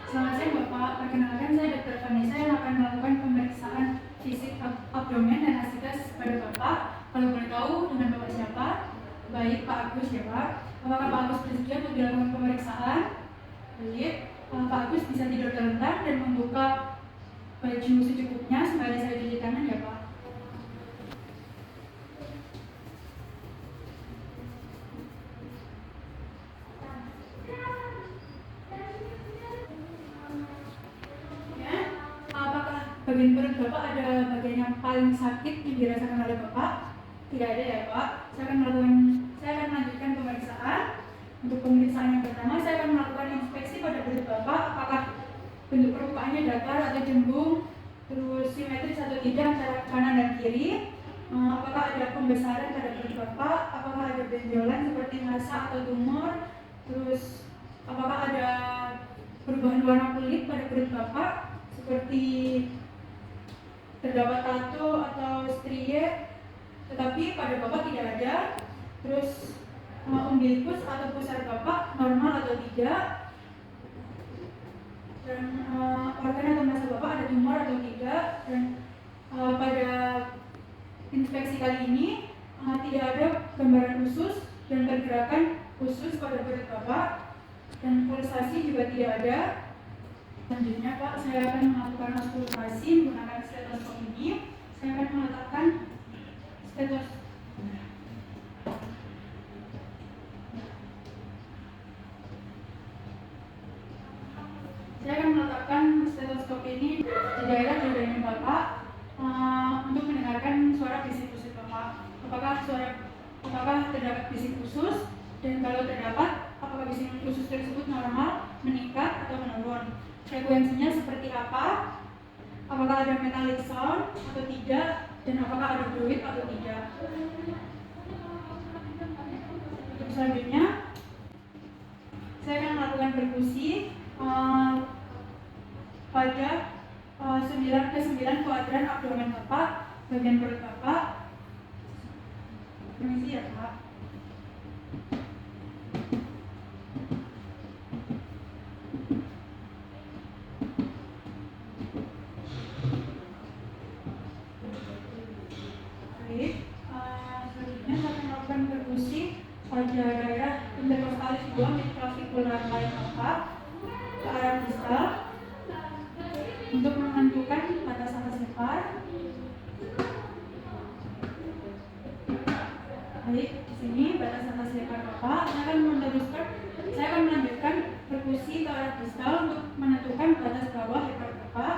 Selamat siang Bapak, perkenalkan saya Dr. Vanessa yang akan melakukan pemeriksaan fisik abdomen dan hasil tes pada Bapak. Kalau boleh tahu dengan Bapak siapa? Baik, Pak Agus ya Pak. Apakah Pak Agus bersedia untuk dilakukan pemeriksaan? Baik, Pak Agus bisa tidur terlentang dan membuka baju secukupnya sembari saya cuci tangan ya Pak. Bagian perut Bapak ada bagian yang paling sakit yang dirasakan oleh Bapak? Tidak ada ya Pak. Saya akan melanjutkan pemeriksaan. Untuk pemeriksaan yang pertama, saya akan melakukan inspeksi pada perut Bapak. Apakah bentuk permukaannya datar atau cembung, terus simetris atau tidak antara kanan dan kiri? Apakah ada pembesaran pada perut Bapak? Apakah ada benjolan seperti massa atau tumor? Terus apakah ada perubahan warna kulit pada perut Bapak? Seperti terdapat tato atau strie, tetapi pada Bapak tidak ada. Terus umbilikus atau pusar Bapak normal atau tidak, dan organ atau massa Bapak ada tumor atau tidak. Dan pada inspeksi kali ini tidak ada gambaran usus dan pergerakan usus pada perut Bapak, dan pulsasi juga tidak ada. Selanjutnya Pak, saya akan melakukan auskultasi menggunakan stetoskop ini. Saya akan meletakkan stetoskop ini di daerah dadanya Bapak untuk mendengarkan suara bisik usus Bapak. Apakah terdapat bisik usus, dan kalau terdapat, apakah bisik usus tersebut normal, meningkat atau menurun? Frekuensinya seperti apa? Apakah ada metallic sound atau tidak? Dan apakah ada fluid atau tidak? Untuk selanjutnya, saya akan melakukan perkusi pada 9 kuadran abdomen Bapak, bagian perut Bapak. Permisi ya Pak. Selanjutnya saya akan melakukan perkusi pada daerah intercostalis 2 midclavicular line Bapak ke arah distal untuk menentukan batas atas lepar. Baik, di sini batas atas lepar Bapak. Saya akan melanjutkan perkusi ke arah distal untuk menentukan batas bawah lepar Bapak.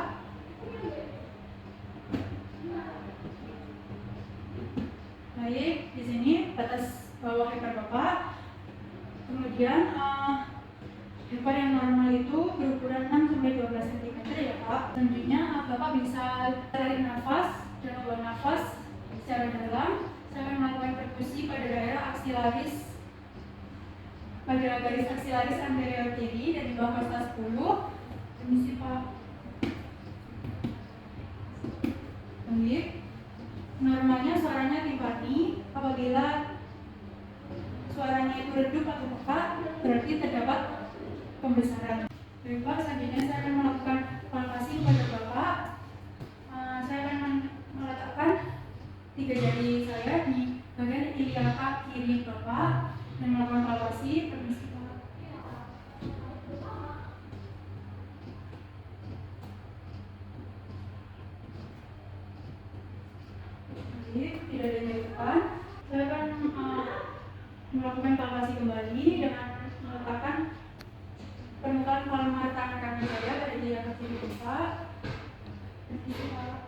Baik, di sini batas bawah lepar Bapak. Kemudian lepar yang normal itu berukuran 6-12 cm ya Pak. Selanjutnya Bapak bisa tarik nafas dan buang nafas secara dalam. Saya akan melakukan perkusi pada daerah aksilaris, pada garis aksilaris anterior kiri dan di bawah kosta 10. Permisi Pak. Baik. Normalnya suaranya timpani. Apabila suaranya itu redup atau peka, berarti terdapat pembesaran. Baik Pak, selanjutnya saya akan melakukan palpasi pada Bapak. Saya akan meletakkan 3 jari saya di bagian iliaka kiri Bapak dan melakukan palpasi. Permisi Pak. Baik, tidak ada jari depan. Saya akan melakukan palpasi kembali dengan meletakkan permukaan palmar tangan kaki saya pada iliaka kiri Bapak. Permisi Pak.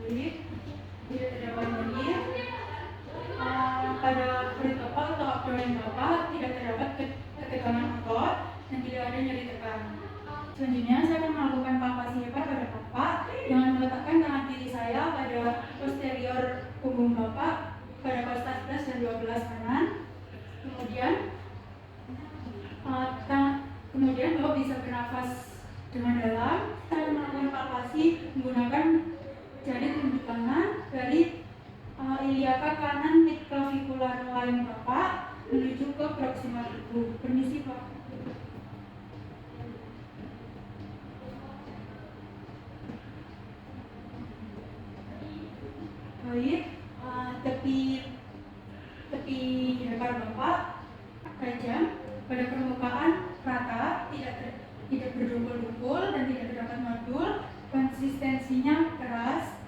Baik, tidak terdapat nyeri. Pada perut Bapak atau abdomen Bapak tidak terdapat ketegangan otot dan tidak ada nyeri tekan. Selanjutnya saya akan melakukan palpasi lepar pada Bapak dengan meletakkan tangan kiri saya pada posterior punggung Bapak pada kosta 11 dan 12 kanan. Kemudian Bapak bisa bernafas dengan dalam. Saya melakukan palpasi menggunakan Jadi tunjuk kanan dari iliaka kanan midclavicular line Bapak menuju ke proximal itu. Permisi Pak. Baik, tepi lebar Bapak tajam pada permukaan rata, tidak berdumpul-dumpul dan tidak terdapat nodul, konsistensinya keras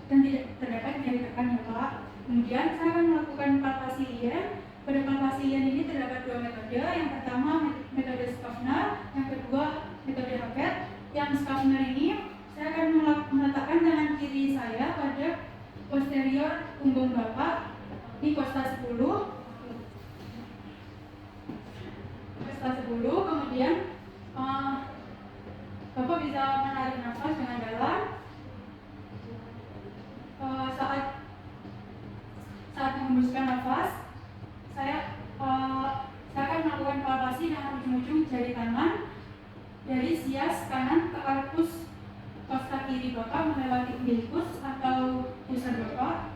dan tidak terdapat nyeri tekan ya Pak. Kemudian saya akan melakukan palpasi lien. Pada palpasi lien ini terdapat dua metode. Yang pertama metode Schaffner, yang kedua metode Hackett. Yang Schaffner ini saya akan meletakkan tangan kiri saya pada posterior punggung Bapak di kosta 10. Kemudian Bapak bisa menarik nafas dengan dalam. Saat menghembuskan nafas, saya akan melakukan palpasi dengan ujung-ujung jari tangan dari sias kanan ke arcus kosta kiri Bapak melewati umbilicus atau pusar Bapak.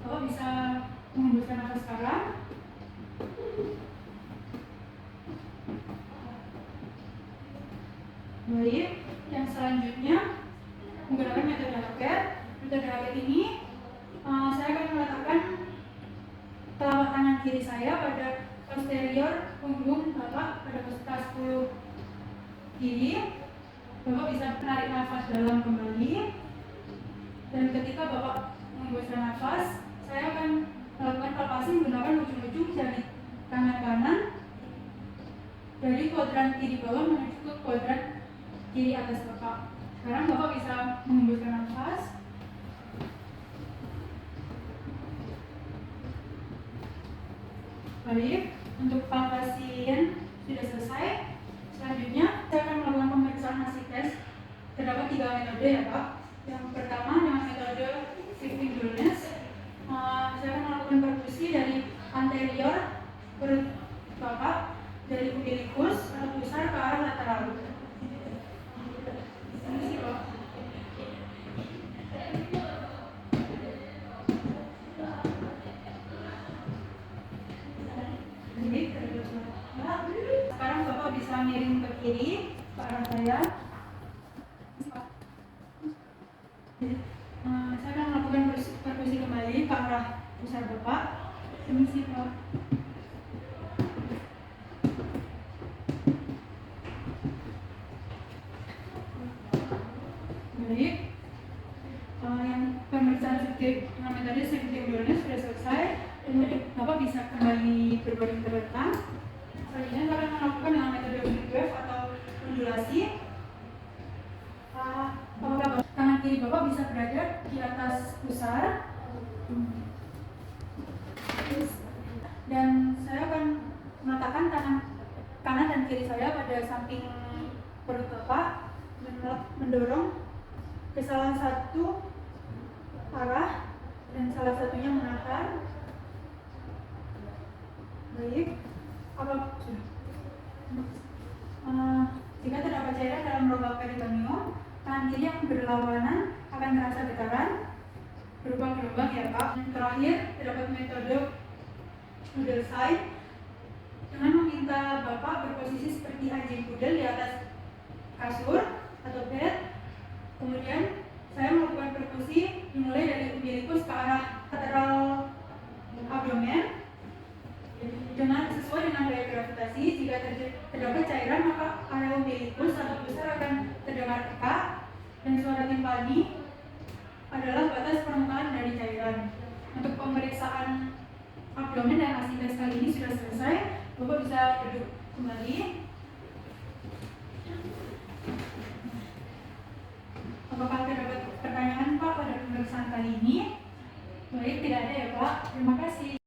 Bapak bisa menghembuskan nafas sekarang. Baik, yang selanjutnya menggunakan metode Hackett. Metode Hackett ini saya akan meletakkan telapak tangan kiri saya pada posterior punggung Bapak pada kosta 10 kiri. Bapak bisa menarik nafas dalam kembali. Dan ketika Bapak menghembuskan nafas, saya akan melakukan palpasi menggunakan ujung-ujung jari tangan kanan dari kuadran kiri bawah menuju ke kuadran kiri atas Bapak. Sekarang Bapak bisa menghembuskan nafas. Baik, untuk palpasi lien sudah selesai. Selanjutnya saya akan melakukan pemeriksaan hasil tes. Terdapat 3 metode ya Pak. Yang pertama dengan metode shifting dullness. Saya akan melakukan perkusi dari anterior perut Bapak dari umbilicus atau pusar ke arah lateral. Ini Pak. Sekarang Bapak bisa miring ke kiri ke arah saya. Saya akan melakukan perkusi kembali ke arah pusar Bapak. Permisi Pak. Baik, yang pemeriksaan dengan metode shifting dullness sudah selesai. Bapak bisa kembali berbaring ke belakang. Selanjutnya saya akan melakukan dengan metode wave atau ondulasi. Apakah tangan kiri Bapak bisa berada di atas pusar? Dan saya akan meletakkan tangan kanan dan kiri saya pada samping perut Bapak, mendorong ke salah satu arah dan salah satunya menahan. Baik, jika terdapat cairan dalam rongga peritoneum, tangan kiri yang berlawanan akan terasa getaran berupa gelombang ya Pak. Dan terakhir terdapat metode pudel side dengan meminta Bapak berposisi seperti anjing pudel di atas kasur atau bed. Kemudian saya melakukan perkusi dimulai dari umbilicus ke arah lateral abdomen dengan sesuai dengan gaya gravitasi. Jika terdapat cairan maka area umbilicus atau pusar akan terdengar peka dan suara timpani adalah batas permukaan dari cairan. Untuk pemeriksaan abdomen dan hasil tes kali ini sudah selesai. Bapak bisa duduk kembali. Apakah terdapat pertanyaan Pak pada pemeriksaan kali ini? Baik, tidak ada ya Pak. Terima kasih.